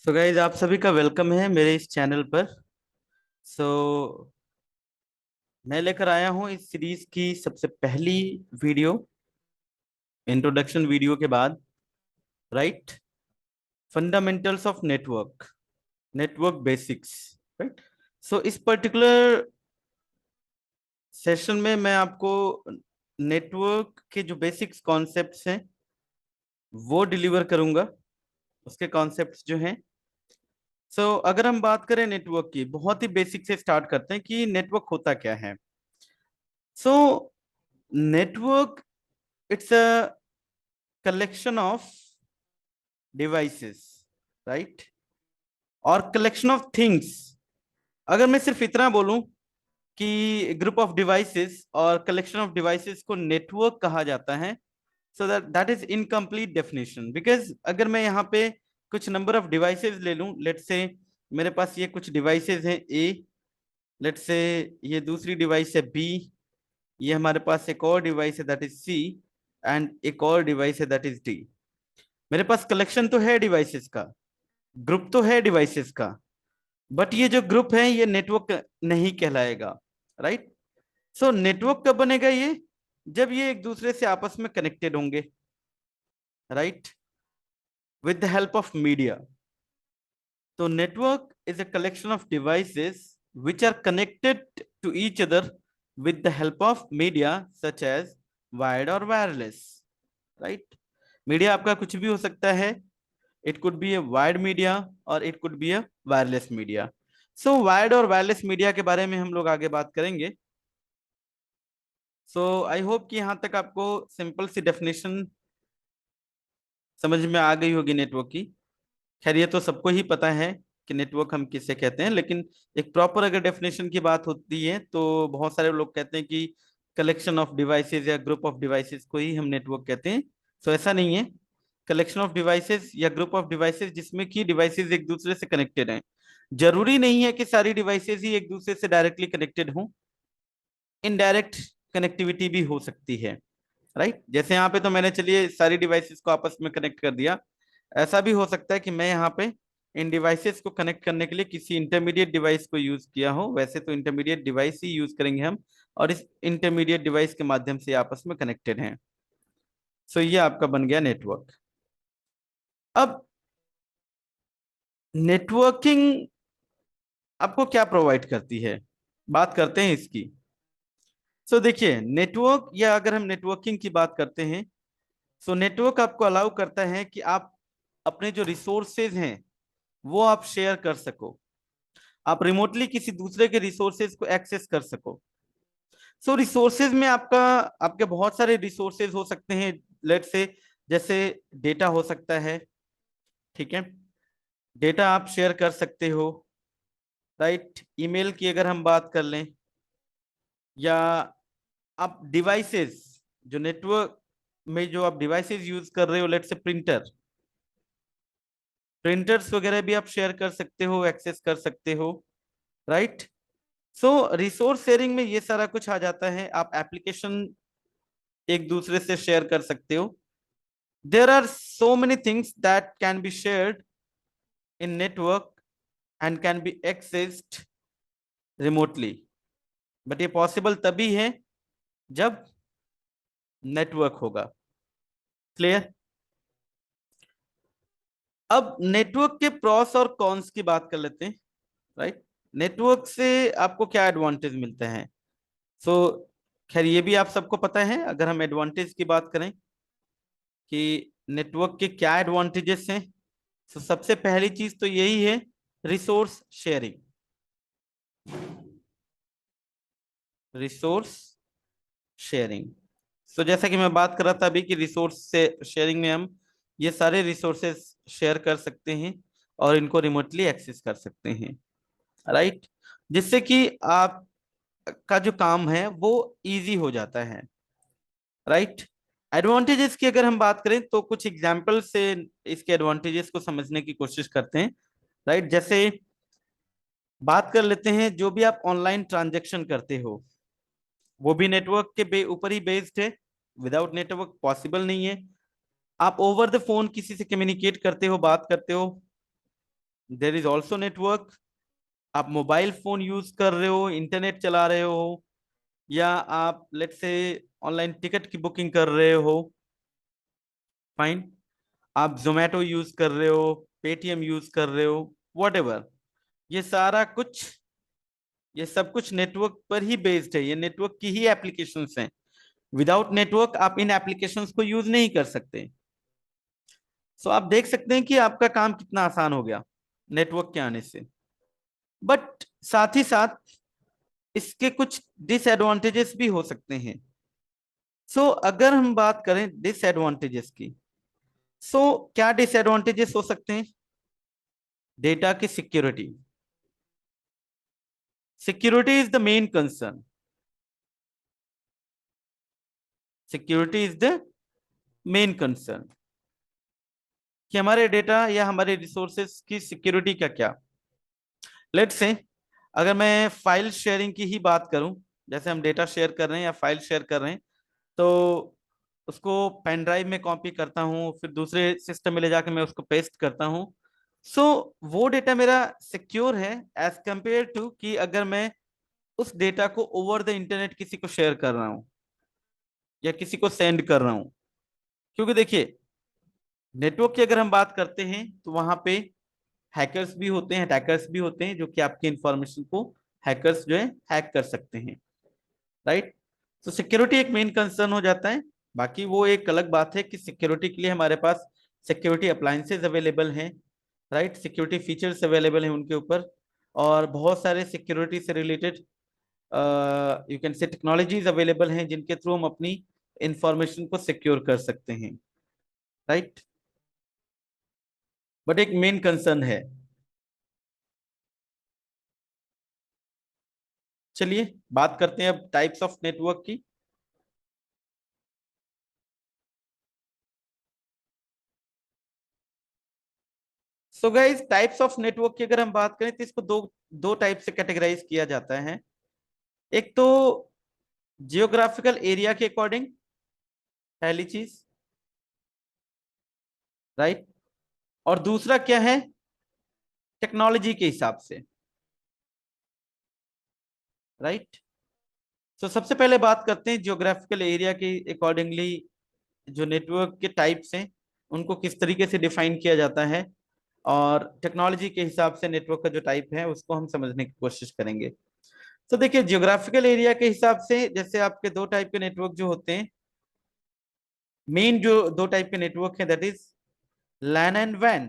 So guys आप सभी का वेलकम है मेरे इस चैनल पर। सो मैं लेकर आया हूँ इस सीरीज की सबसे पहली वीडियो, इंट्रोडक्शन वीडियो के बाद, right. Fundamentals of network, network basics, right. So इस पर्टिकुलर सेशन में मैं आपको नेटवर्क के जो बेसिक्स कॉन्सेप्ट्स हैं वो डिलीवर करूंगा, उसके कॉन्सेप्ट्स जो हैं। अगर हम बात करें नेटवर्क की, बहुत ही बेसिक से स्टार्ट करते हैं कि नेटवर्क होता क्या है। So network, it's a collection of devices, right? और collection of things। अगर मैं सिर्फ इतना बोलूं कि ग्रुप ऑफ डिवाइसेस और कलेक्शन ऑफ डिवाइसेस को नेटवर्क कहा जाता है, so that is incomplete definition. Because अगर मैं यहाँ पे कुछ नंबर ऑफ डिवाइसेस ले लूं, लेट्स से मेरे पास ये कुछ डिवाइसेस हैं ए, लेट्स से ये दूसरी डिवाइस है बी, ये हमारे पास एक और डिवाइस है दैट इज सी, एंड एक और डिवाइस है दैट इज डी। मेरे पास कलेक्शन तो है डिवाइसेस का, ग्रुप तो है डिवाइसेस का, बट ये जो ग्रुप है ये नेटवर्क नहीं कहलाएगा, राइट। नेटवर्क कब बनेगा? ये जब ये एक दूसरे से आपस में कनेक्टेड होंगे, right, with the help of media. तो network is a collection of devices which are connected to each other with the help of media such as wired और वायरलेस, राइट। मीडिया आपका कुछ भी हो सकता है, it could be a wired media or it could be a wireless media। wired और wireless media के बारे में हम लोग आगे बात करेंगे। आई होप कि यहाँ तक आपको सिंपल सी डेफिनेशन समझ में आ गई होगी नेटवर्क की। खैर ये तो सबको ही पता है कि नेटवर्क हम किसे कहते हैं, लेकिन एक प्रॉपर अगर डेफिनेशन की बात होती है तो बहुत सारे लोग कहते हैं कि कलेक्शन ऑफ डिवाइसेस या ग्रुप ऑफ डिवाइसेस को ही हम नेटवर्क कहते हैं। ऐसा नहीं है। कलेक्शन ऑफ डिवाइसेस या ग्रुप ऑफ डिवाइसेस जिसमें कि डिवाइसेस एक दूसरे से कनेक्टेड हैं। जरूरी नहीं है कि सारी डिवाइसेस ही एक दूसरे से डायरेक्टली कनेक्टेड हों, इनडायरेक्ट कनेक्टिविटी भी हो सकती है, राइट। जैसे यहाँ पे तो मैंने, चलिए, सारी डिवाइसेस को आपस में कनेक्ट कर दिया। ऐसा भी हो सकता है कि मैं यहाँ पे इन डिवाइसेस को कनेक्ट करने के लिए किसी इंटरमीडिएट डिवाइस को यूज किया हो। वैसे तो इंटरमीडिएट डिवाइस ही यूज करेंगे हम, और इस इंटरमीडिएट डिवाइस के माध्यम से आपस में कनेक्टेड हैं। ये आपका बन गया नेटवर्क। अब नेटवर्किंग आपको क्या प्रोवाइड करती है, बात करते हैं इसकी। देखिए, नेटवर्क, या अगर हम नेटवर्किंग की बात करते हैं, नेटवर्क आपको अलाउ करता है कि आप अपने जो रिसोर्सेज हैं वो आप शेयर कर सको, आप रिमोटली किसी दूसरे के रिसोर्सेज को एक्सेस कर सको। रिसोर्सेज में आपका, आपके बहुत सारे रिसोर्सेज हो सकते हैं। लेट से, जैसे डेटा हो सकता है, ठीक है, डेटा आप शेयर कर सकते हो, राइट। ईमेल की अगर हम बात कर लें, या आप डिवाइसेस, जो नेटवर्क में जो आप डिवाइसेस यूज कर रहे हो, लेट से प्रिंटर्स वगैरह भी आप शेयर कर सकते हो, एक्सेस कर सकते हो, राइट। रिसोर्स शेयरिंग में ये सारा कुछ आ जाता है। आप एप्लीकेशन एक दूसरे से शेयर कर सकते हो। There are so many things that can be shared in network and can be accessed remotely, but ये पॉसिबल तभी है जब नेटवर्क होगा। क्लियर? अब नेटवर्क के प्रॉस और कॉन्स की बात कर लेते हैं, राइट। नेटवर्क से आपको क्या एडवांटेज मिलते हैं? सो खैर ये भी आप सबको पता है। अगर हम एडवांटेज की बात करें कि नेटवर्क के क्या एडवांटेजेस हैं, तो सबसे पहली चीज तो यही है, रिसोर्स शेयरिंग। Resource sharing. जैसा कि मैं बात कर रहा था अभी कि रिसोर्स से शेयरिंग में हम ये सारे रिसोर्सेस शेयर कर सकते हैं और इनको रिमोटली एक्सेस कर सकते हैं, राइट। जिससे कि आप का जो काम है वो इजी हो जाता है, राइट। एडवांटेजेस की अगर हम बात करें तो कुछ एग्जांपल से इसके एडवांटेजेस को समझने की कोशिश करते हैं, राइट। जैसे बात कर लेते हैं, जो भी आप ऑनलाइन ट्रांजैक्शन करते हो वो भी नेटवर्क के ऊपर ही बेस्ड है। विदाउट नेटवर्क पॉसिबल नहीं है। आप ओवर द फोन किसी से कम्युनिकेट करते हो, बात करते हो, देयर इज ऑल्सो नेटवर्क। आप मोबाइल फोन यूज कर रहे हो, इंटरनेट चला रहे हो, या आप लेट्स से ऑनलाइन टिकट की बुकिंग कर रहे हो, फाइन। आप जोमेटो यूज कर रहे हो, पेटीएम यूज कर रहे हो, वॉट, ये सारा कुछ, ये सब कुछ नेटवर्क पर ही बेस्ड है, ये नेटवर्क की ही एप्लीकेशंस हैं। विदाउट नेटवर्क आप इन एप्लीकेशंस को यूज नहीं कर सकते। सो आप देख सकते हैं कि आपका काम कितना आसान हो गया नेटवर्क के आने से। बट साथ ही साथ इसके कुछ डिसएडवांटेजेस भी हो सकते हैं। अगर हम बात करें डिसएडवांटेजेस की, क्या डिसएडवांटेजेस हो सकते हैं? डेटा की security, security is the main concern, security is the main concern, कि हमारे डेटा या हमारे रिसोर्सेस की सिक्योरिटी का क्या। लेट्स से अगर मैं फाइल शेयरिंग की ही बात करूं, जैसे हम डेटा शेयर कर रहे हैं या फाइल शेयर कर रहे हैं, तो उसको पेन ड्राइव में कॉपी करता हूं, फिर दूसरे सिस्टम में ले जाकर मैं उसको पेस्ट करता हूं। सो वो डेटा मेरा सिक्योर है एज कंपेयर टू कि अगर मैं उस डेटा को ओवर द इंटरनेट किसी को शेयर कर रहा हूं या किसी को सेंड कर रहा हूं। क्योंकि देखिए, नेटवर्क की अगर हम बात करते हैं तो वहां पे हैकर्स भी होते हैं, अटैकर्स भी होते हैं, जो कि आपकी इंफॉर्मेशन को, हैकर्स जो है हैक कर सकते हैं, राइट। तो सिक्योरिटी एक मेन कंसर्न हो जाता है। बाकी वो एक अलग बात है कि सिक्योरिटी के लिए हमारे पास सिक्योरिटी अप्लायंसेज अवेलेबल हैं, राइट, सिक्योरिटी फीचर्स अवेलेबल हैं उनके ऊपर, और बहुत सारे सिक्योरिटी से related you can say technologies available हैं जिनके थ्रू हम अपनी इंफॉर्मेशन को सिक्योर कर सकते हैं, राइट। बट एक मेन कंसर्न है। चलिए बात करते हैं अब टाइप्स ऑफ नेटवर्क की। So guys, types of network की अगर हम बात करें तो इसको दो दो टाइप से कैटेगराइज किया जाता है। एक तो जियोग्राफिकल एरिया के अकॉर्डिंग, पहली चीज, राइट। और दूसरा क्या है? टेक्नोलॉजी के हिसाब से, राइट। सबसे पहले बात करते हैं जियोग्राफिकल एरिया के अकॉर्डिंगली जो नेटवर्क के टाइप्स हैं उनको किस तरीके से डिफाइन किया जाता है, और टेक्नोलॉजी के हिसाब से नेटवर्क का जो टाइप है उसको हम समझने की कोशिश करेंगे। तो देखिए, जियोग्राफिकल एरिया के हिसाब से जैसे आपके दो टाइप के नेटवर्क जो होते हैं, मेन जो दो टाइप के नेटवर्क है, दैट इज लैन एंड वैन।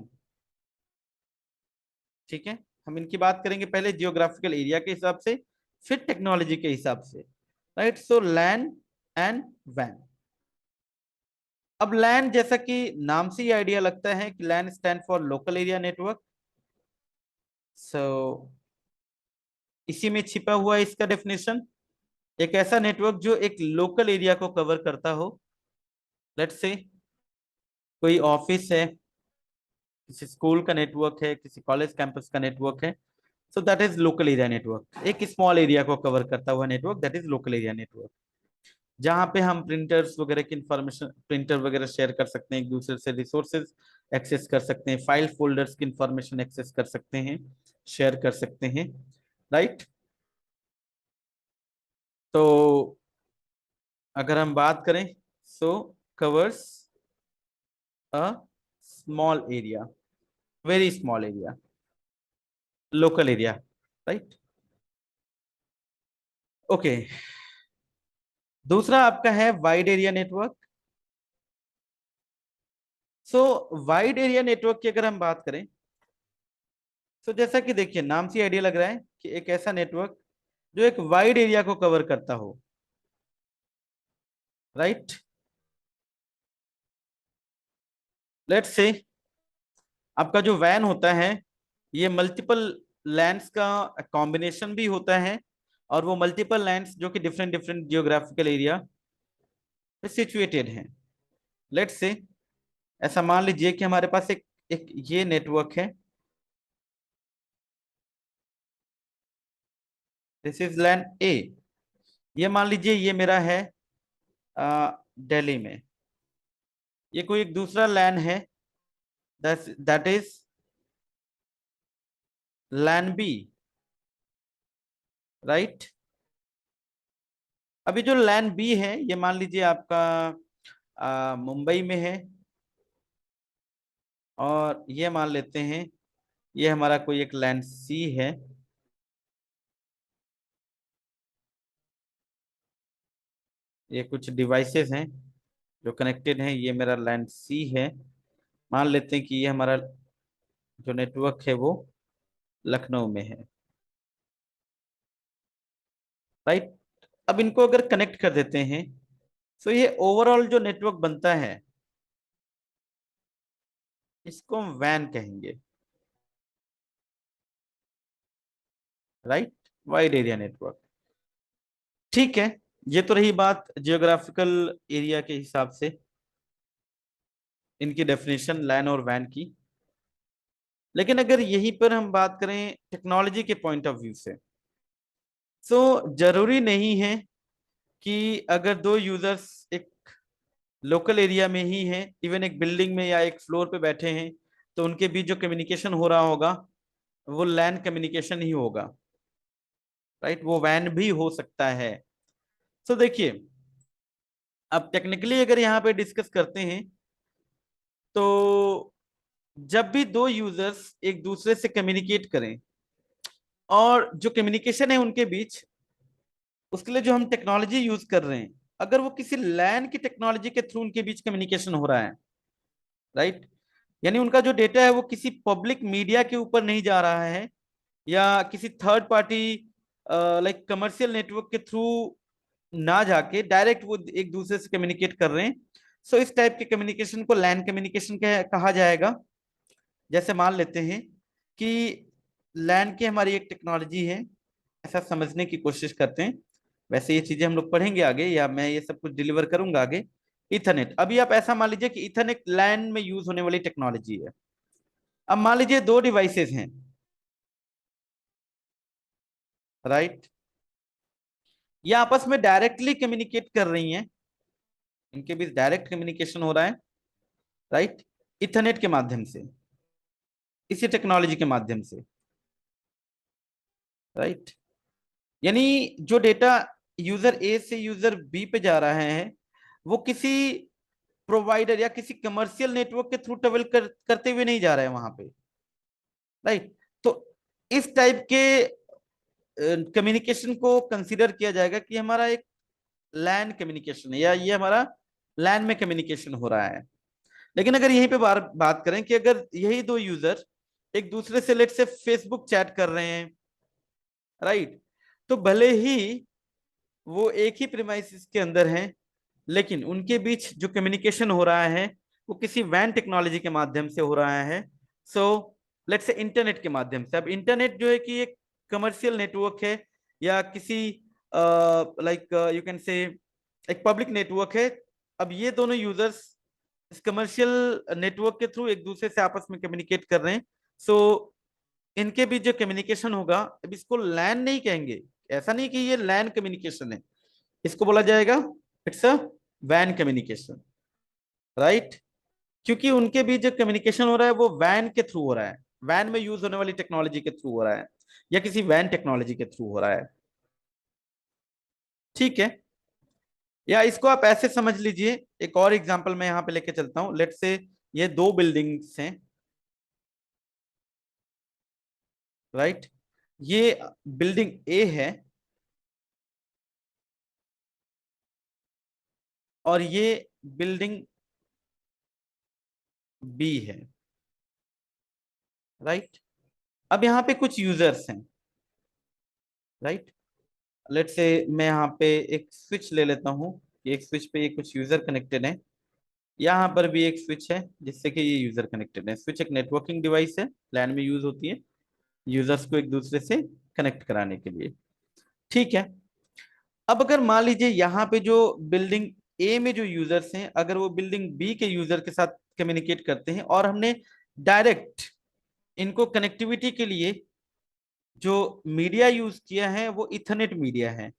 ठीक है, हम इनकी बात करेंगे पहले जियोग्राफिकल एरिया के हिसाब से, फिर टेक्नोलॉजी के हिसाब से, राइट। LAN and van. अब लैन, जैसा कि नाम से ही आइडिया लगता है कि LAN stand for local area network. So इसी में छिपा हुआ है इसका डेफिनेशन, एक ऐसा नेटवर्क जो एक लोकल एरिया को कवर करता हो। लेट्स से कोई ऑफिस है, किसी स्कूल का नेटवर्क है, किसी कॉलेज कैंपस का नेटवर्क है, so that is local area network. एक स्मॉल एरिया को कवर करता हुआ network, that is local area network, जहां पे हम प्रिंटर्स वगैरह की इंफॉर्मेशन, प्रिंटर वगैरह शेयर कर सकते हैं एक दूसरे से, रिसोर्सेज एक्सेस कर सकते हैं, फाइल फोल्डर्स की इंफॉर्मेशन एक्सेस कर सकते हैं, शेयर कर सकते हैं, राइट। तो अगर हम बात करें, so covers a small area, very small area, local area, right. Okay, दूसरा आपका है wide area network. Wide area network की अगर हम बात करें, जैसा कि देखिए नाम से आइडिया लग रहा है कि एक ऐसा नेटवर्क जो एक वाइड एरिया को कवर करता हो, राइट। लेट्स से आपका जो वैन होता है, ये मल्टीपल लैंड्स का कॉम्बिनेशन भी होता है, और वो मल्टीपल लैंड्स जो कि डिफरेंट डिफरेंट जियोग्राफिकल एरिया पे सिचुएटेड हैं। लेट्स से ऐसा मान लीजिए कि हमारे पास एक एक ये नेटवर्क है, दिस इज लैंड ए। ये मान लीजिए ये मेरा है दिल्ली में। ये कोई एक दूसरा लैंड है, that is LAN B, right. अभी जो लैन बी है ये मान लीजिए आपका मुंबई में है, और ये मान लेते हैं ये हमारा कोई एक लैन सी है। ये कुछ डिवाइसेस हैं जो कनेक्टेड हैं, ये मेरा लैन सी है। मान लेते हैं कि ये हमारा जो नेटवर्क है वो लखनऊ में है, राइट। अब इनको अगर कनेक्ट कर देते हैं तो ये ओवरऑल जो नेटवर्क बनता है इसको हम वैन कहेंगे, राइट, वाइड एरिया नेटवर्क। ठीक है, ये तो रही बात जियोग्राफिकल एरिया के हिसाब से इनकी डेफिनेशन लैन और वैन की। लेकिन अगर यहीं पर हम बात करें टेक्नोलॉजी के पॉइंट ऑफ व्यू से, तो जरूरी नहीं है कि अगर दो यूजर्स एक लोकल एरिया में ही हैं, इवन एक बिल्डिंग में या एक फ्लोर पे बैठे हैं, तो उनके बीच जो कम्युनिकेशन हो रहा होगा वो लैन कम्युनिकेशन ही होगा, राइट। वो वैन भी हो सकता है। तो देखिए, अब टेक्निकली अगर यहाँ पे डिस्कस करते हैं तो जब भी दो यूजर्स एक दूसरे से कम्युनिकेट करें और जो कम्युनिकेशन है उनके बीच, उसके लिए जो हम टेक्नोलॉजी यूज कर रहे हैं, अगर वो किसी लैन की टेक्नोलॉजी के थ्रू उनके बीच कम्युनिकेशन हो रहा है, राइट, यानी उनका जो डेटा है वो किसी पब्लिक मीडिया के ऊपर नहीं जा रहा है या किसी third party like commercial network के थ्रू ना जाके डायरेक्ट वो एक दूसरे से कम्युनिकेट कर रहे हैं, सो इस टाइप के कम्युनिकेशन को लैन कम्युनिकेशन कहा जाएगा। जैसे मान लेते हैं कि लैन की हमारी एक टेक्नोलॉजी है, ऐसा समझने की कोशिश करते हैं। वैसे ये चीजें हम लोग पढ़ेंगे आगे, या मैं ये सब कुछ डिलीवर करूंगा आगे। इथरनेट, अभी आप ऐसा मान लीजिए कि इथरनेट लैन में यूज होने वाली टेक्नोलॉजी है। अब मान लीजिए दो डिवाइसेस हैं, राइट, ये आपस में डायरेक्टली कम्युनिकेट कर रही हैं, इनके बीच डायरेक्ट कम्युनिकेशन हो रहा है, राइट, इथरनेट के माध्यम से, इसी टेक्नोलॉजी के माध्यम से, राइट। यानी जो डेटा यूजर ए से यूजर बी पे जा रहा है वो किसी प्रोवाइडर या किसी कमर्शियल नेटवर्क के थ्रू ट्रेवल करते हुए नहीं जा रहा है वहां पे, राइट। तो इस टाइप के कम्युनिकेशन को कंसीडर किया जाएगा कि हमारा एक लैन कम्युनिकेशन है, या ये हमारा लैन में कम्युनिकेशन हो रहा है। लेकिन अगर यहीं पे बात करें कि अगर यही दो यूजर एक दूसरे से लेट से फेसबुक चैट कर रहे हैं, राइट, तो भले ही वो एक ही प्रीमाइसिस के अंदर हैं, लेकिन उनके बीच जो कम्युनिकेशन हो रहा है वो किसी वैन टेक्नोलॉजी के माध्यम से हो रहा है। सो लेट्स से इंटरनेट के माध्यम से। अब इंटरनेट जो है कि एक कमर्शियल नेटवर्क है या किसी लाइक यू कैन से एक पब्लिक नेटवर्क है। अब ये दोनों यूजर्स इस कमर्शियल नेटवर्क के थ्रू एक दूसरे से आपस में कम्युनिकेट कर रहे हैं। सो इनके बीच जो कम्युनिकेशन होगा, अब इसको लैन नहीं कहेंगे, ऐसा नहीं कि ये लैन कम्युनिकेशन है, इसको बोला जाएगा इट्स अ वैन कम्युनिकेशन, राइट। क्योंकि उनके बीच जो कम्युनिकेशन हो रहा है वो वैन के थ्रू हो रहा है, वैन में यूज होने वाली टेक्नोलॉजी के थ्रू हो रहा है या किसी वैन टेक्नोलॉजी के थ्रू हो रहा है। ठीक है, या इसको आप ऐसे समझ लीजिए, एक और एग्जांपल मैं यहाँ पे लेके चलता हूँ। लेट्स से ये दो बिल्डिंग्स हैं, राइट, ये बिल्डिंग ए है और ये बिल्डिंग बी है, राइट। अब यहाँ पे कुछ यूजर्स हैं, राइट। लेट्स से मैं यहाँ पे एक स्विच ले लेता हूँ, एक स्विच पे ये कुछ यूजर कनेक्टेड है, यहाँ पर भी एक स्विच है जिससे कि ये यूजर कनेक्टेड है। स्विच एक नेटवर्किंग डिवाइस है, लैन में यूज होती है यूजर्स को एक दूसरे से कनेक्ट कराने के लिए। ठीक है, अब अगर मान लीजिए यहाँ पे जो बिल्डिंग ए में जो यूजर्स हैं, अगर वो बिल्डिंग बी के यूजर के साथ कम्युनिकेट करते हैं और हमने डायरेक्ट इनको कनेक्टिविटी के लिए जो मीडिया यूज किया है वो इथरनेट मीडिया है।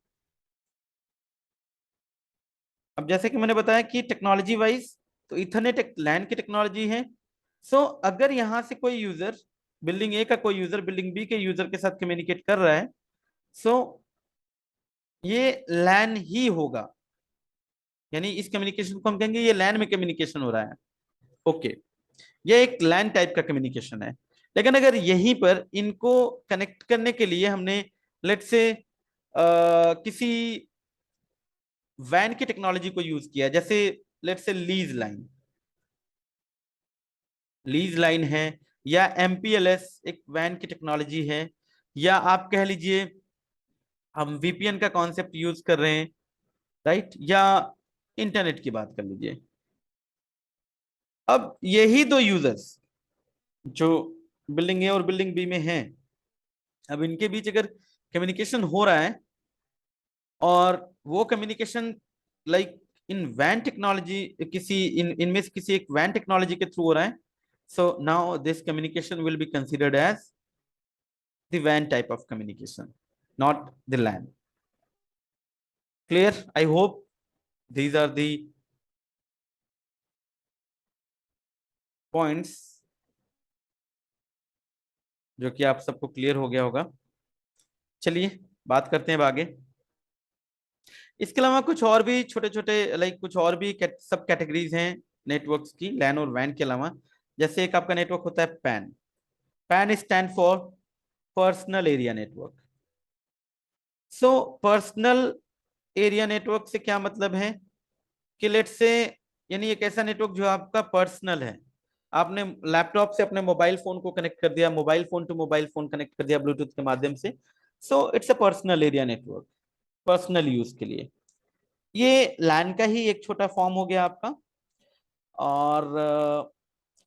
अब जैसे कि मैंने बताया कि टेक्नोलॉजी वाइज तो इथरनेट एक लैन की टेक्नोलॉजी है। सो अगर यहाँ से कोई यूजर बिल्डिंग ए का कोई यूजर बिल्डिंग बी के यूजर के साथ कम्युनिकेट कर रहा है, सो ये लैन ही होगा, यानी इस कम्युनिकेशन को हम कहेंगे ये लैन में कम्युनिकेशन हो रहा है। ओके, ये एक लैन टाइप का कम्युनिकेशन है। लेकिन अगर यहीं पर इनको कनेक्ट करने के लिए हमने लेट से किसी वैन की टेक्नोलॉजी को यूज किया, जैसे लेट से लीज लाइन है, या एमपीएलएस एक वैन की टेक्नोलॉजी है, या आप कह लीजिए हम वीपीएन का कॉन्सेप्ट यूज कर रहे हैं, राइट, या इंटरनेट की बात कर लीजिए। अब यही दो यूजर्स जो बिल्डिंग ए और बिल्डिंग बी में हैं, अब इनके बीच अगर कम्युनिकेशन हो रहा है और वो कम्युनिकेशन लाइक इन वैन टेक्नोलॉजी, किसी इनमें से किसी एक वैन टेक्नोलॉजी के थ्रू हो रहा है, so now this communication will be considered as the WAN type of communication, not the LAN. Clear? I hope these are the points जो कि आप सबको क्लियर हो गया होगा। चलिए बात करते हैं अब आगे। इसके अलावा कुछ और भी छोटे छोटे लाइक कुछ और भी सब कैटेगरीज हैं नेटवर्क्स की, लैन और वैन के अलावा। जैसे एक आपका नेटवर्क होता है pan. Pen stand for personal area network. So personal area network से क्या मतलब है कि लेट से, यानी एक ऐसा नेटवर्क जो आपका पर्सनल है, आपने लैपटॉप से अपने मोबाइल फोन को कनेक्ट कर दिया, mobile phone to mobile phone connect कर दिया ब्लूटूथ के माध्यम से, so it's a personal area network, personal use के लिए। ये लैन का ही एक छोटा फॉर्म हो गया आपका। और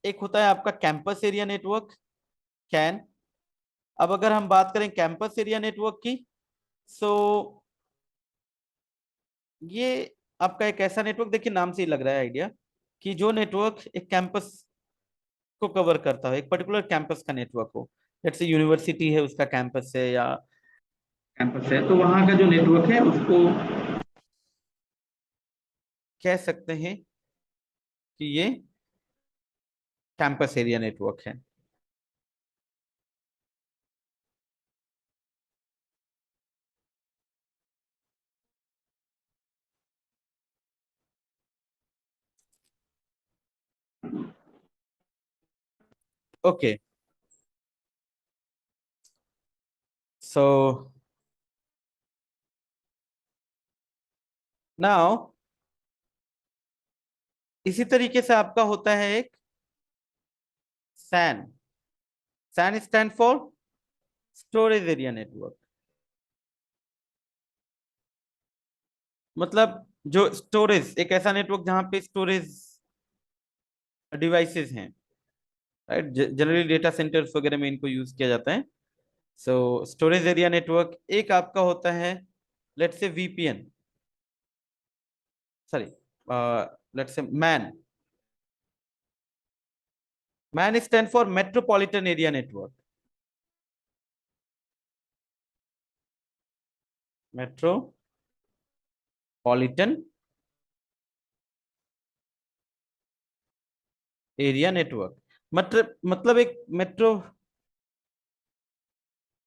एक होता है आपका कैंपस एरिया नेटवर्क, कैन। अब अगर हम बात करें कैंपस एरिया नेटवर्क की, सो ये आपका एक ऐसा नेटवर्क, देखिए नाम से ही लग रहा है आइडिया, कि जो नेटवर्क एक कैंपस को कवर करता हो, एक पर्टिकुलर कैंपस का नेटवर्क हो, जैसे यूनिवर्सिटी है उसका कैंपस है या कैंपस है, तो वहां का जो नेटवर्क है उसको कह सकते हैं कि ये कैंपस एरिया नेटवर्क है। ओके, सो नाउ इसी तरीके से आपका होता है एक SAN. SAN stand for storage area network. मतलब जो स्टोरेज, एक ऐसा नेटवर्क जहां पे स्टोरेज डिवाइसेस हैं, राइट, जनरली डेटा सेंटर्स वगैरह में इनको यूज किया जाता है। सो स्टोरेज एरिया नेटवर्क एक आपका होता है, let's say VPN, sorry, let's say man. Man stand for metropolitan area network. Metropolitan area network, मतलब एक मेट्रो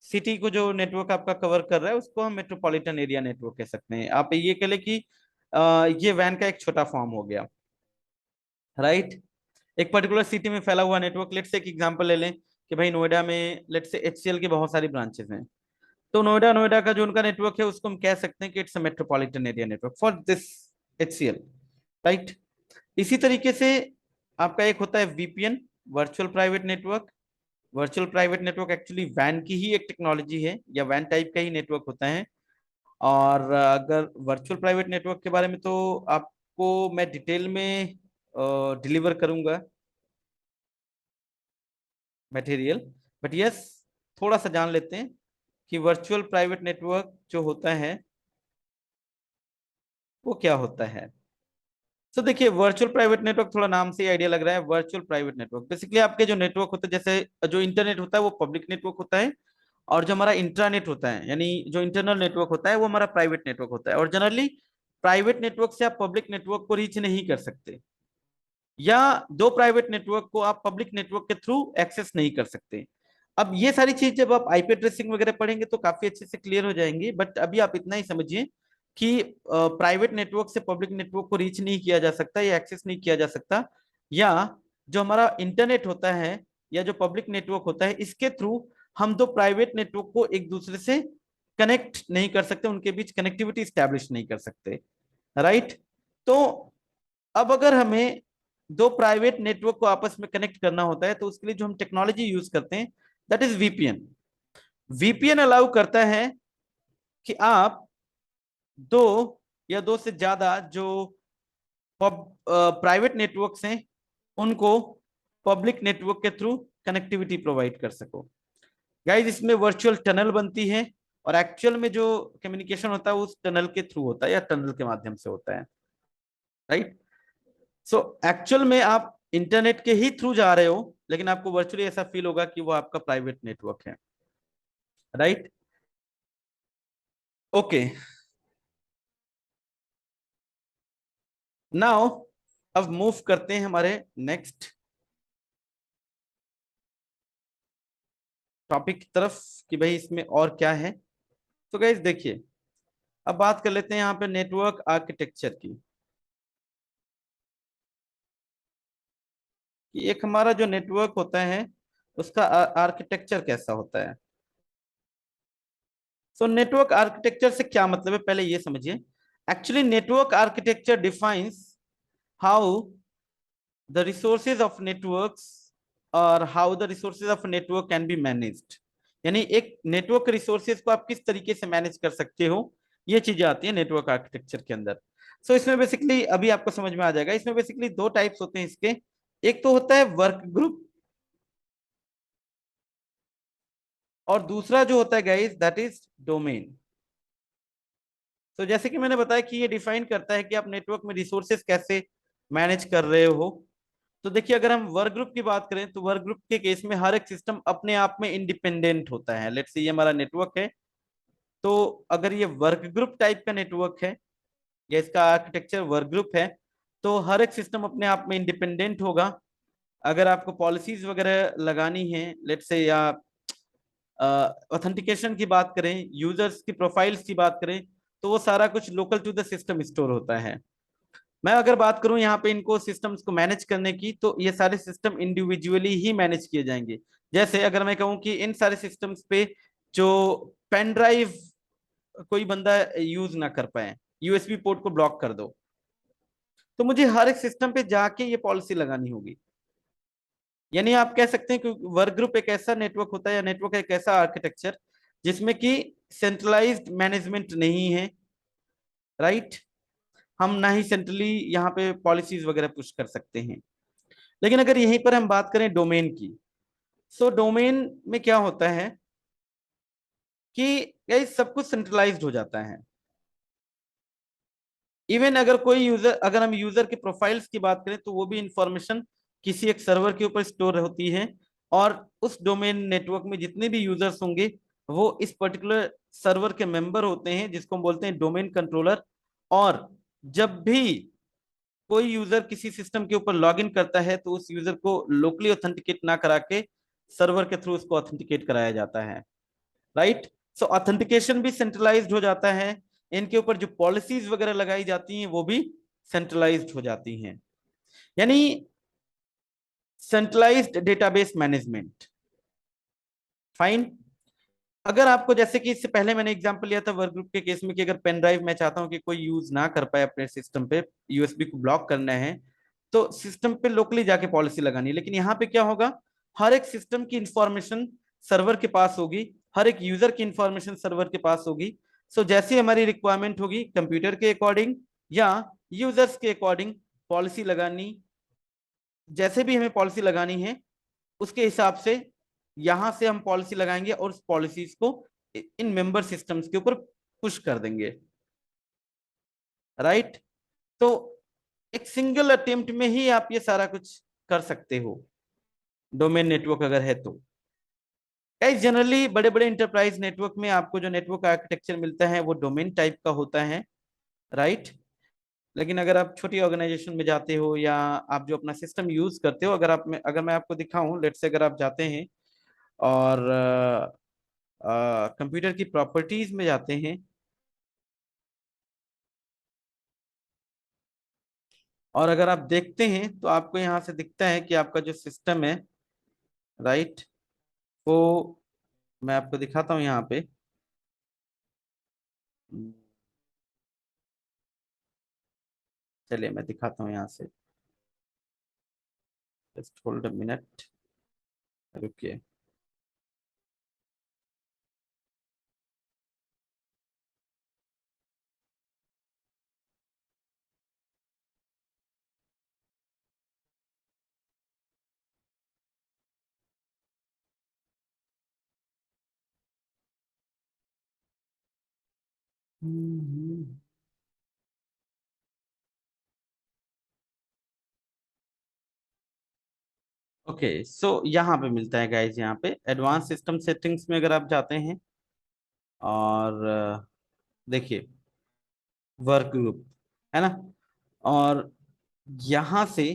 सिटी को जो नेटवर्क आपका कवर कर रहा है उसको हम मेट्रोपॉलिटन एरिया नेटवर्क कह सकते हैं। आप ये कह ले कि ये वैन का एक छोटा फॉर्म हो गया, राइट। एक पर्टिकुलर सिटी में फैला हुआ नेटवर्क, लेट्स से एक एग्जांपल ले लें कि भाई नोएडा में लेट्स से एचसीएल की बहुत सारी ब्रांचेस हैं, तो नोएडा नोएडा का जो उनका नेटवर्क है उसको हम कह सकते हैं कि it's a metropolitan area network for this HCL, right. इसी तरीके से आपका एक होता है VPN, virtual private network. Virtual private network actually वैन की ही एक टेक्नोलॉजी है, या वैन टाइप का ही नेटवर्क होता है। और अगर वर्चुअल प्राइवेट नेटवर्क के बारे में तो आपको मैं डिटेल में डिलीवर करूंगा मटेरियल, बट यस, थोड़ा सा जान लेते हैं कि वर्चुअल प्राइवेट नेटवर्क जो होता है वो क्या होता है। तो देखिए वर्चुअल प्राइवेट नेटवर्क, थोड़ा नाम से आइडिया लग रहा है, वर्चुअल प्राइवेट नेटवर्क बेसिकली आपके जो नेटवर्क होता है, जैसे जो इंटरनेट होता है वो पब्लिक नेटवर्क होता है, और जो हमारा इंट्रानेट होता है यानी जो इंटरनल नेटवर्क होता है वो हमारा प्राइवेट नेटवर्क होता है। और जनरली प्राइवेट नेटवर्क से आप पब्लिक नेटवर्क को रीच नहीं कर सकते, या दो प्राइवेट नेटवर्क को आप पब्लिक नेटवर्क के थ्रू एक्सेस नहीं कर सकते। अब ये सारी चीज जब आप आईपी एड्रेसिंग वगैरह पढ़ेंगे तो काफी अच्छे से क्लियर हो जाएंगी, बट अभी आप इतना ही समझिए कि प्राइवेट नेटवर्क से पब्लिक नेटवर्क को रीच नहीं किया जा सकता या एक्सेस नहीं किया जा सकता, या जो हमारा इंटरनेट होता है या जो पब्लिक नेटवर्क होता है इसके थ्रू हम दो प्राइवेट नेटवर्क को एक दूसरे से कनेक्ट नहीं कर सकते, उनके बीच कनेक्टिविटी स्टैब्लिश नहीं कर सकते, राइट। तो अब अगर हमें दो प्राइवेट नेटवर्क को आपस में कनेक्ट करना होता है तो उसके लिए जो हम टेक्नोलॉजी यूज करते हैं that is VPN. VPN allow करता है कि आप दो या दो से ज्यादा जो प्राइवेट नेटवर्क्स हैं उनको पब्लिक नेटवर्क के थ्रू कनेक्टिविटी प्रोवाइड कर सको। गाइस इसमें वर्चुअल टनल बनती है और एक्चुअल में जो कम्युनिकेशन होता है उस टनल के थ्रू होता है या टनल के माध्यम से होता है, राइट। सो एक्चुअल में आप इंटरनेट के ही थ्रू जा रहे हो लेकिन आपको वर्चुअली ऐसा फील होगा कि वो आपका प्राइवेट नेटवर्क है, राइट। ओके, नाउ अब मूव करते हैं हमारे नेक्स्ट टॉपिक की तरफ कि भाई इसमें और क्या है। तो गाइस देखिए, अब बात कर लेते हैं यहाँ पे नेटवर्क आर्किटेक्चर की, कि एक हमारा जो नेटवर्क होता है उसका आर्किटेक्चर कैसा होता है। सो नेटवर्क आर्किटेक्चर से क्या मतलब है पहले ये समझिए। Actually network architecture defines how the resources of networks और how the resources of network can be managed, यानी एक नेटवर्क रिसोर्सेज को आप किस तरीके से मैनेज कर सकते हो, ये चीजें आती है नेटवर्क आर्किटेक्चर के अंदर। सो इसमें बेसिकली अभी आपको समझ में आ जाएगा, इसमें बेसिकली दो टाइप्स होते हैं इसके। एक तो होता है वर्क ग्रुप और दूसरा जो होता है गाइस दैट इज डोमेन। तो जैसे कि मैंने बताया कि ये डिफाइन करता है कि आप नेटवर्क में रिसोर्सेस कैसे मैनेज कर रहे हो। तो देखिए अगर हम वर्क ग्रुप की बात करें तो वर्क ग्रुप के केस में हर एक सिस्टम अपने आप में इंडिपेंडेंट होता है। लेट्स से ये हमारा नेटवर्क है, तो अगर ये वर्क ग्रुप टाइप का नेटवर्क है या इसका आर्किटेक्चर वर्क ग्रुप है तो हर एक सिस्टम अपने आप में इंडिपेंडेंट होगा। अगर आपको पॉलिसीज वगैरह लगानी है लेट्स से, या ऑथेंटिकेशन की बात करें, यूजर्स की प्रोफाइल्स की बात करें, तो वो सारा कुछ local to the system store होता है। मैं अगर बात करूं यहाँ पे इनको सिस्टम्स को मैनेज करने की तो ये सारे सिस्टम इंडिविजुअली ही मैनेज किए जाएंगे। जैसे अगर मैं कहूँ कि इन सारे सिस्टम्स पे जो पेन ड्राइव कोई बंदा यूज ना कर पाए, यूएसबी पोर्ट को ब्लॉक कर दो, तो मुझे हर एक सिस्टम पे जाके ये पॉलिसी लगानी होगी। यानी आप कह सकते हैं कि वर्क ग्रुप एक ऐसा नेटवर्क होता है या नेटवर्क एक ऐसा आर्किटेक्चर जिसमें कि सेंट्रलाइज्ड मैनेजमेंट नहीं है, राइट। हम ना ही सेंट्रली यहाँ पे पॉलिसीज वगैरह पुश कर सकते हैं। लेकिन अगर यहीं पर हम बात करें डोमेन की, सो डोमेन में क्या होता है कि ये सब कुछ सेंट्रलाइज्ड हो जाता है। इवन अगर कोई यूजर, अगर हम यूजर के प्रोफाइल्स की बात करें तो वो भी इंफॉर्मेशन किसी एक सर्वर के ऊपर स्टोर होती है, और उस डोमेन नेटवर्क में जितने भी यूजर्स होंगे वो इस पर्टिकुलर सर्वर के मेंबर होते हैं जिसको हम बोलते हैं डोमेन कंट्रोलर। और जब भी कोई यूजर किसी सिस्टम के ऊपर लॉग इन करता है तो उस यूजर को लोकली ऑथेंटिकेट ना करा के सर्वर के थ्रू उसको ऑथेंटिकेट कराया जाता है, राइट। सो ऑथेंटिकेशन भी सेंट्रलाइज्ड हो जाता है, इनके ऊपर जो पॉलिसीज वगैरह लगाई जाती हैं वो भी सेंट्रलाइज्ड हो जाती हैं, यानी सेंट्रलाइज्ड डेटाबेस मैनेजमेंट। फाइन। अगर आपको, जैसे कि इससे पहले मैंने एग्जांपल लिया था वर्क ग्रुप के केस में, कि अगर पेन ड्राइव मैं चाहता हूं कि कोई यूज ना कर पाए अपने सिस्टम पे, यूएसबी को ब्लॉक करना है, तो सिस्टम पे लोकली जाके पॉलिसी लगानी है। लेकिन यहाँ पे क्या होगा, हर एक सिस्टम की इंफॉर्मेशन सर्वर के पास होगी, हर एक यूजर की इंफॉर्मेशन सर्वर के पास होगी। सो जैसी हमारी रिक्वायरमेंट होगी कंप्यूटर के अकॉर्डिंग या यूजर्स के अकॉर्डिंग पॉलिसी लगानी, जैसे भी हमें पॉलिसी लगानी है उसके हिसाब से यहां से हम पॉलिसी लगाएंगे और उस पॉलिसीज को इन मेंबर सिस्टम्स के ऊपर पुश कर देंगे, राइट। तो एक सिंगल अटेम्प्ट में ही आप ये सारा कुछ कर सकते हो डोमेन नेटवर्क अगर है तो। गाइस जनरली बड़े बड़े इंटरप्राइज नेटवर्क में आपको जो नेटवर्क आर्किटेक्चर मिलता है वो डोमेन टाइप का होता है, राइट। लेकिन अगर आप छोटी ऑर्गेनाइजेशन में जाते हो या आप जो अपना सिस्टम यूज करते हो, अगर मैं आपको दिखाऊं, लेट्स से अगर आप जाते हैं और कंप्यूटर की प्रॉपर्टीज में जाते हैं, और अगर आप देखते हैं तो आपको यहाँ से दिखता है कि आपका जो सिस्टम है, राइट, वो मैं आपको दिखाता हूँ यहाँ पे। चलिए मैं दिखाता हूँ यहाँ से, जस्ट होल्ड अ मिनट, रुकिए। ओके, सो यहाँ पे मिलता है गाइज, यहाँ पे एडवांस सिस्टम सेटिंग्स में अगर आप जाते हैं और देखिए वर्क ग्रुप, है ना, और यहाँ से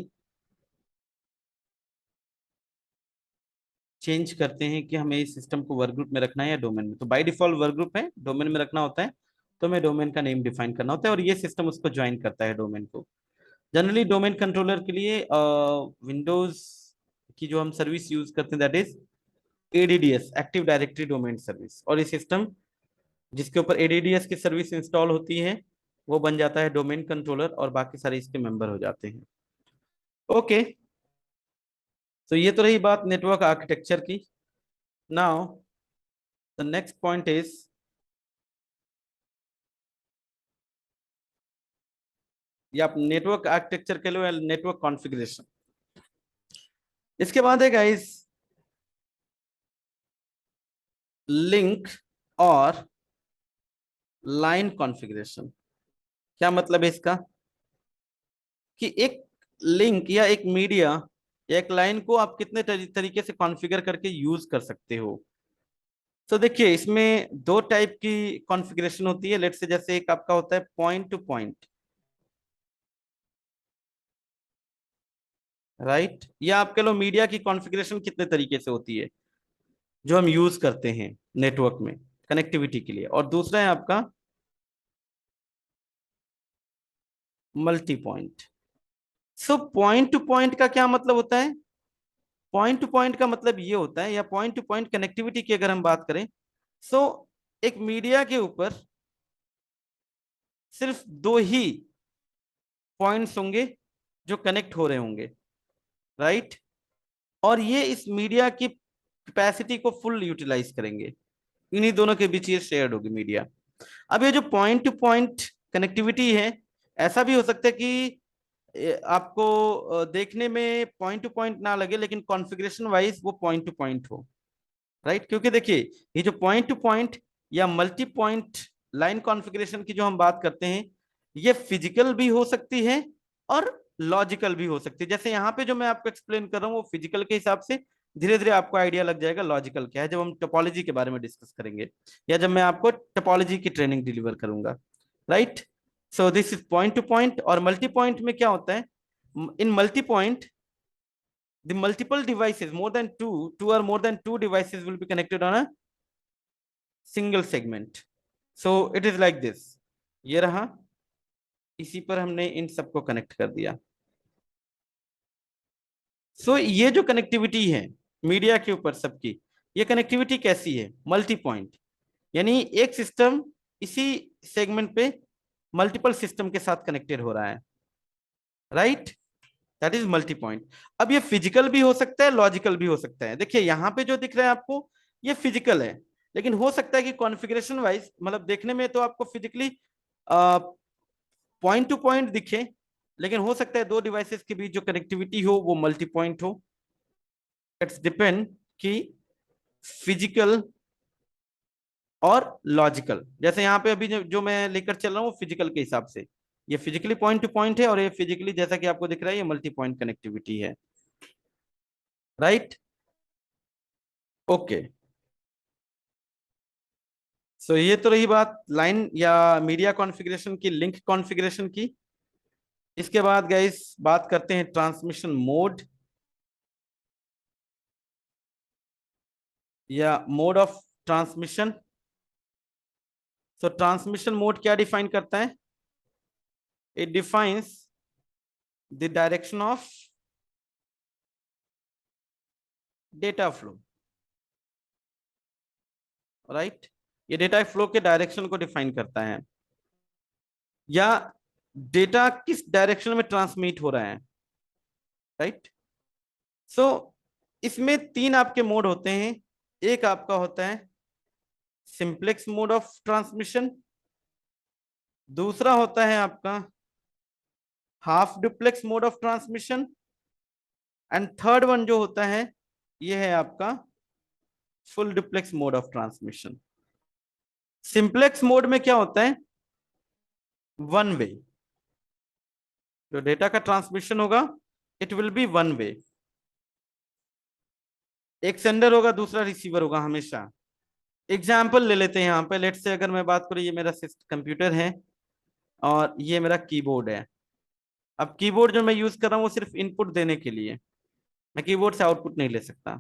चेंज करते हैं कि हमें इस सिस्टम को वर्क ग्रुप में रखना है या डोमेन में। तो बाय डिफॉल्ट वर्क ग्रुप है, डोमेन में रखना होता है, तो हमें डोमेन का नेम डिफाइन करना होता है और ये सिस्टम उसको ज्वाइन करता है डोमेन को। जनरली डोमेन कंट्रोलर के लिए विंडोज की जो हम सर्विस यूज करते हैं that is ADDS, active directory domain service, और ये सिस्टम जिसके ऊपर एडीडीएस की सर्विस इंस्टॉल होती है वो बन जाता है डोमेन कंट्रोलर, और बाकी सारे इसके मेंबर हो जाते हैं। ओके, तो ये तो रही बात नेटवर्क आर्किटेक्चर की। Now the next point is, ये आप नेटवर्क आर्किटेक्चर के लिए नेटवर्क कॉन्फ़िगरेशन। इसके बाद है गाइस लिंक और लाइन कॉन्फ़िगरेशन। क्या मतलब है इसका, कि एक लिंक या एक मीडिया या एक लाइन को आप कितने तरीके से कॉन्फ़िगर करके यूज कर सकते हो। तो देखिए इसमें दो टाइप की कॉन्फ़िगरेशन होती है। लेट्स से जैसे एक आपका होता है पॉइंट टू पॉइंट, राइट, या आप कह लो मीडिया की कॉन्फ़िगरेशन कितने तरीके से होती है जो हम यूज करते हैं नेटवर्क में कनेक्टिविटी के लिए, और दूसरा है आपका multi point. So point to point का क्या मतलब होता है, पॉइंट टू पॉइंट का मतलब ये होता है, या पॉइंट टू पॉइंट कनेक्टिविटी की अगर हम बात करें, सो एक मीडिया के ऊपर सिर्फ दो ही पॉइंट्स होंगे जो कनेक्ट हो रहे होंगे, राइट, और ये इस मीडिया की कैपेसिटी को फुल यूटिलाइज करेंगे, इन्हीं दोनों के बीच ये शेयर्ड होगी मीडिया। अब ये जो पॉइंट टू पॉइंट कनेक्टिविटी है, ऐसा भी हो सकता है कि आपको देखने में पॉइंट टू पॉइंट ना लगे लेकिन कॉन्फ़िगरेशन वाइज वो पॉइंट टू पॉइंट हो, राइट, क्योंकि देखिए ये जो पॉइंट टू पॉइंट या मल्टी पॉइंट लाइन कॉन्फ़िगरेशन की जो हम बात करते हैं, ये फिजिकल भी हो सकती है और लॉजिकल भी हो सकती है। जैसे यहाँ पे जो मैं आपको एक्सप्लेन कर रहा हूँ वो फिजिकल के हिसाब से, धीरे धीरे आपको आइडिया लग जाएगा लॉजिकल क्या है जब हम टोपोलॉजी के बारे में डिस्कस करेंगे, या जब मैं आपको टोपोलॉजी की ट्रेनिंग डिलीवर करूंगा, right. So this is point to point. और मल्टी पॉइंट में क्या होता है, in multi point the multiple devices, more than two or more than two devices will be connected on a single segment. So it is like this, ये रहा, इसी पर हमने इन सबको कनेक्ट कर दिया। ये जो कनेक्टिविटी है मीडिया के ऊपर सबकी, ये कनेक्टिविटी कैसी है, मल्टी पॉइंट, यानी एक सिस्टम इसी सेगमेंट पे मल्टीपल सिस्टम के साथ कनेक्टेड हो रहा है, right, that is multi point. अब ये फिजिकल भी हो सकता है, लॉजिकल भी हो सकता है। देखिए यहाँ पे जो दिख रहा है आपको ये फिजिकल है, लेकिन हो सकता है कि कॉन्फ़िगरेशन वाइज, मतलब देखने में तो आपको फिजिकली पॉइंट टू पॉइंट दिखे, लेकिन हो सकता है दो डिवाइसेस के बीच जो कनेक्टिविटी हो वो मल्टी पॉइंट हो। इट्स डिपेंड कि फिजिकल और लॉजिकल। जैसे यहाँ पे अभी जो मैं लेकर चल रहा हूँ फिजिकल के हिसाब से, ये फिजिकली पॉइंट टू पॉइंट है, और ये फिजिकली जैसा कि आपको दिख रहा है ये मल्टी पॉइंट कनेक्टिविटी है, राइट। ओके, ये तो रही बात लाइन या मीडिया कॉन्फ़िगरेशन की, लिंक कॉन्फ़िगरेशन की। इसके बाद गाइस बात करते हैं ट्रांसमिशन मोड। या mode of transmission. So transmission mode क्या डिफाइन करता है? It defines the direction of data flow, right. ये डेटा फ्लो के डायरेक्शन को डिफाइन करता है, या डेटा किस डायरेक्शन में ट्रांसमिट हो रहा है, राइट। सो इसमें तीन आपके मोड होते हैं। एक आपका होता है सिंप्लेक्स मोड ऑफ ट्रांसमिशन, दूसरा होता है आपका half duplex mode of transmission, and third one जो होता है ये है आपका full duplex mode of transmission. Simplex mode में क्या होता है? One way. जो डेटा का ट्रांसमिशन होगा it will be one way. एक सेंडर होगा, दूसरा रिसीवर होगा हमेशा। एग्जाम्पल ले लेते हैं यहाँ पे। लेट से अगर मैं बात करूँ, ये मेरा कंप्यूटर है और ये मेरा कीबोर्ड है। अब कीबोर्ड जो मैं यूज कर रहा हूँ वो सिर्फ इनपुट देने के लिए, मैं कीबोर्ड से आउटपुट नहीं ले सकता।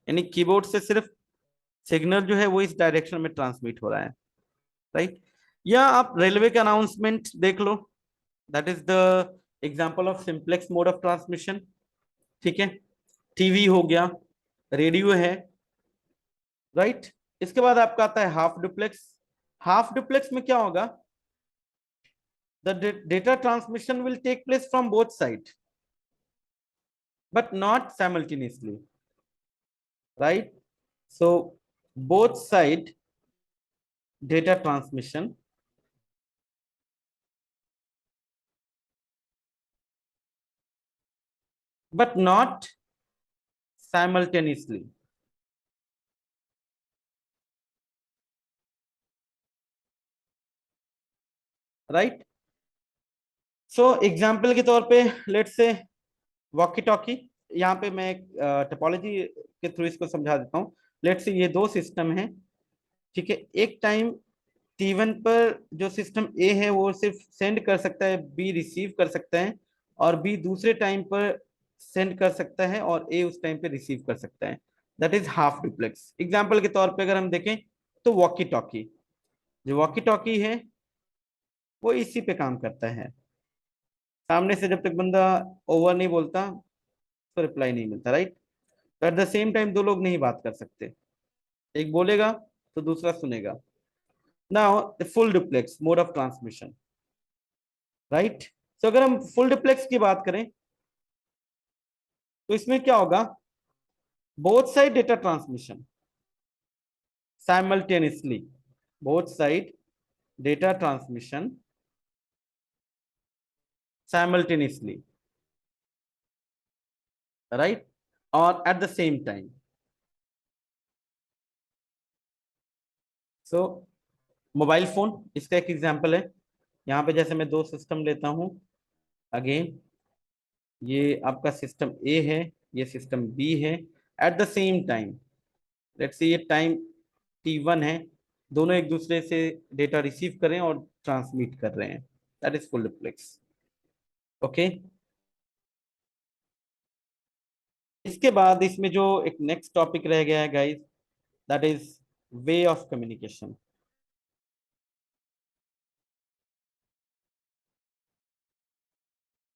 यानी कीबोर्ड से सिर्फ सिग्नल जो है वो इस डायरेक्शन में ट्रांसमिट हो रहा है, राइट। या आप रेलवे का अनाउंसमेंट देख लो, that is the example of simplex mode of transmission, ठीक है। टीवी हो गया, रेडियो है, राइट। इसके बाद आपका आता है हाफ डुप्लेक्स। हाफ डुप्लेक्स में क्या होगा? the data transmission will take place from both sides but not simultaneously, right? So both side data transmission, but not simultaneously, right? So example के तौर पे लेट से वॉकी टॉकी, यहाँ पे मैं एक टोपोलॉजी के थ्रू इसको समझा देता हूँ। लेट से ये दो सिस्टम हैं, ठीक है। एक टाइम T1 पर जो सिस्टम ए है वो सिर्फ सेंड कर सकता है, बी रिसीव कर सकता है, और बी दूसरे टाइम पर सेंड कर सकता है और ए उस टाइम पे रिसीव कर सकता है। That is half duplex. Example के तौर पे अगर हम देखें तो वॉकी टॉकी, जो वॉकी टॉकी है वो इसी पे काम करता है। सामने से जब तक बंदा ओवर नहीं बोलता तो रिप्लाई नहीं मिलता, right. Eight the same time दो लोग नहीं बात कर सकते, एक बोलेगा तो दूसरा सुनेगा। Now full duplex mode of transmission, right. तो अगर हम फुल डुप्लेक्स की बात करें तो इसमें क्या होगा? Both side data transmission simultaneously, both side data transmission simultaneously, right, और at the same time. So mobile phone इसका एक एग्जांपल है। यहाँ पे जैसे मैं दो सिस्टम लेता हूँ, अगेन ये आपका सिस्टम ए है, ये सिस्टम बी है। Eight the same time let's say ये टाइम T1 है, दोनों एक दूसरे से डेटा रिसीव कर रहे हैं और ट्रांसमिट कर रहे हैं। That is full duplex, okay. इसके बाद इसमें जो एक नेक्स्ट टॉपिक रह गया है guys, that is way of communication.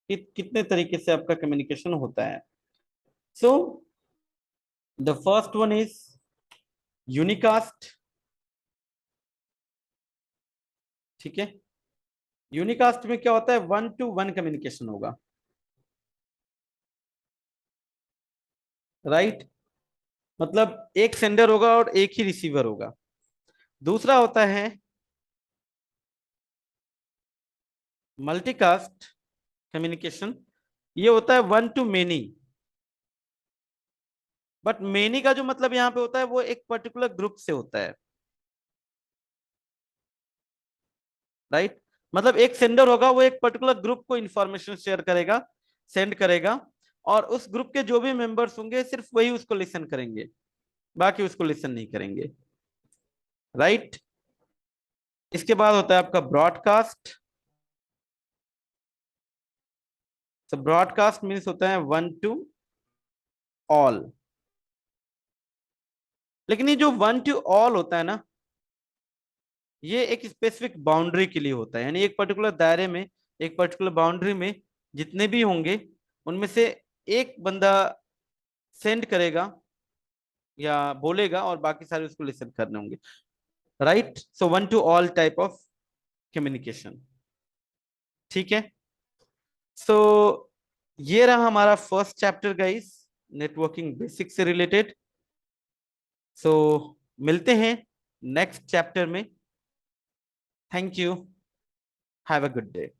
कितने तरीके से आपका कम्युनिकेशन होता है? So the first one is unicast, ठीक है। यूनिकास्ट में क्या होता है? वन टू वन कम्युनिकेशन होगा, राइट। मतलब एक सेंडर होगा और एक ही रिसीवर होगा। दूसरा होता है मल्टीकास्ट कम्युनिकेशन, ये होता है one two many. But many का जो मतलब यहाँ पे होता है वो एक पर्टिकुलर ग्रुप से होता है, राइट। मतलब एक सेंडर होगा, वो एक पर्टिकुलर ग्रुप को इंफॉर्मेशन शेयर करेगा, सेंड करेगा, और उस ग्रुप के जो भी मेंबर्स होंगे सिर्फ वही उसको लिसन करेंगे, बाकी उसको लिसन नहीं करेंगे, राइट। इसके बाद होता है आपका ब्रॉडकास्ट। तो ब्रॉडकास्ट मीन्स होता है वन टू ऑल, लेकिन ये जो वन टू ऑल होता है ना, ये एक स्पेसिफिक बाउंड्री के लिए होता है, यानी एक पर्टिकुलर दायरे में, एक पर्टिकुलर बाउंड्री में जितने भी होंगे उनमें से एक बंदा सेंड करेगा या बोलेगा और बाकी सारे उसको लिसन करने होंगे, right. So one two all type of communication, ठीक है। सो ये रहा हमारा first chapter guys, networking basic से रिलेटेड। सो मिलते हैं नेक्स्ट चैप्टर में। Thank you, have a good day.